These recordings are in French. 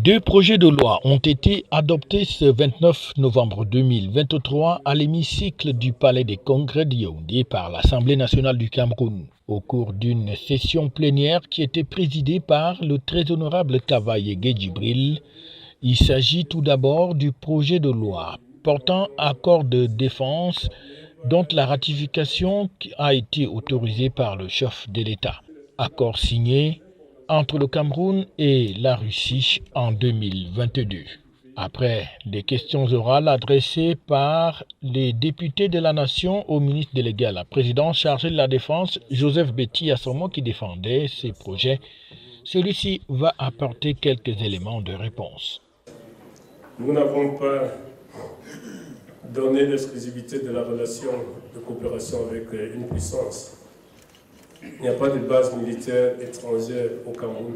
Deux projets de loi ont été adoptés ce 29 novembre 2023 à l'hémicycle du Palais des Congrès de Yaoundé par l'Assemblée nationale du Cameroun, au cours d'une session plénière qui était présidée par le très honorable Kavaye Djibril. Il s'agit tout d'abord du projet de loi portant accord de défense dont la ratification a été autorisée par le chef de l'État. Accord signé entre le Cameroun et la Russie en 2022. Après des questions orales adressées par les députés de la Nation au ministre délégué à la présidence chargé de la Défense, Joseph Betty Assomo, qui défendait ces projets, celui-ci va apporter quelques éléments de réponse. Nous n'avons pas donné l'exclusivité de la relation de coopération avec une puissance. Il n'y a pas de base militaire étrangère au Cameroun.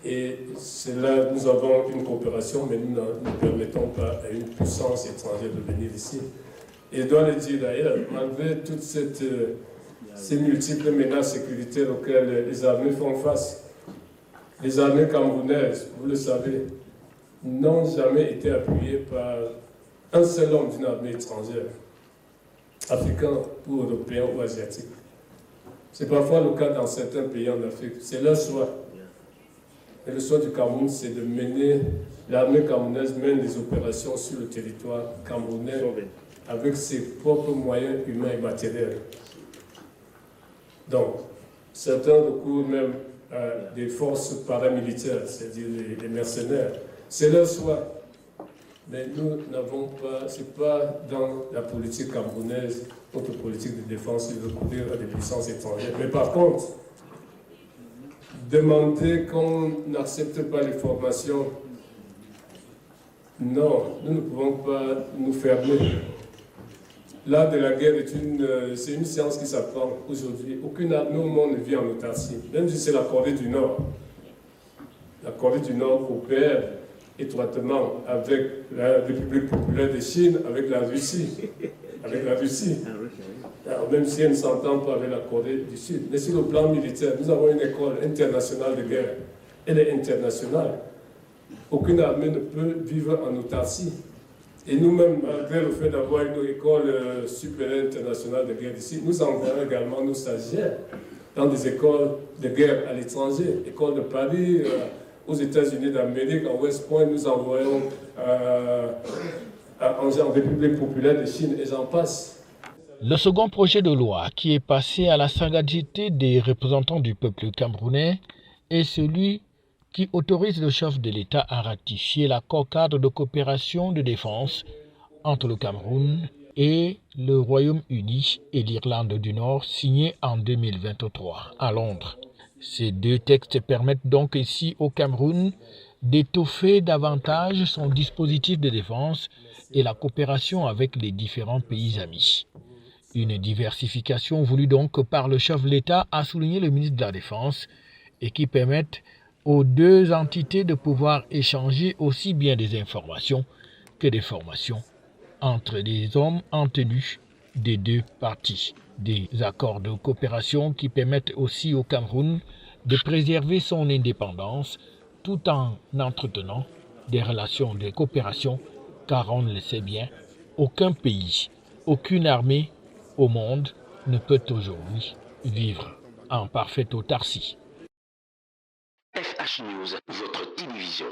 Et c'est là nous avons une coopération, mais nous ne permettons pas à une puissance étrangère de venir ici. Et je dois le dire d'ailleurs, malgré toutes ces multiples menaces sécuritaires auxquelles les armées font face, les armées camerounaises, vous le savez, n'ont jamais été appuyées par un seul homme d'une armée étrangère, africain ou européen ou asiatique. C'est parfois le cas dans certains pays en Afrique. C'est leur choix. Et le choix du Cameroun, c'est de mener, l'armée camerounaise mène des opérations sur le territoire camerounais avec ses propres moyens humains et matériels. Donc, certains recourent même à des forces paramilitaires, c'est-à-dire les mercenaires. C'est leur choix. Mais nous n'avons pas, ce n'est pas dans la politique camerounaise, notre politique de défense, de recourir à des puissances étrangères. Mais par contre, demander qu'on n'accepte pas les formations, non, nous ne pouvons pas nous fermer. L'art de la guerre c'est une science qui s'apprend aujourd'hui. Aucune armée au monde ne vit en autarcie. Même si c'est la Corée du Nord. La Corée du Nord coopère étroitement avec la République populaire de Chine, avec la Russie. Alors, même si elle ne s'entend pas avec la Corée du Sud. Mais sur le plan militaire, nous avons une école internationale de guerre. Elle est internationale. Aucune armée ne peut vivre en autarcie. Et nous-mêmes, malgré le fait d'avoir une école supérieure internationale de guerre ici, nous envoyons également nos stagiaires dans des écoles de guerre à l'étranger, école de Paris, aux États-Unis d'Amérique, en West Point, nous envoyons en République populaire de Chine, et j'en passe. Le second projet de loi qui est passé à la sagacité des représentants du peuple camerounais est celui qui autorise le chef de l'État à ratifier l'accord cadre de coopération de défense entre le Cameroun et le Royaume-Uni et l'Irlande du Nord signé en 2023 à Londres. Ces deux textes permettent donc ici au Cameroun d'étoffer davantage son dispositif de défense et la coopération avec les différents pays amis. Une diversification voulue donc par le chef de l'État, a souligné le ministre de la Défense, et qui permettent aux deux entités de pouvoir échanger aussi bien des informations que des formations entre des hommes en tenue des deux parties. Des accords de coopération qui permettent aussi au Cameroun de préserver son indépendance tout en entretenant des relations de coopération, car on le sait bien, aucun pays, aucune armée au monde ne peut aujourd'hui vivre en parfaite autarcie. FH News, votre télévision.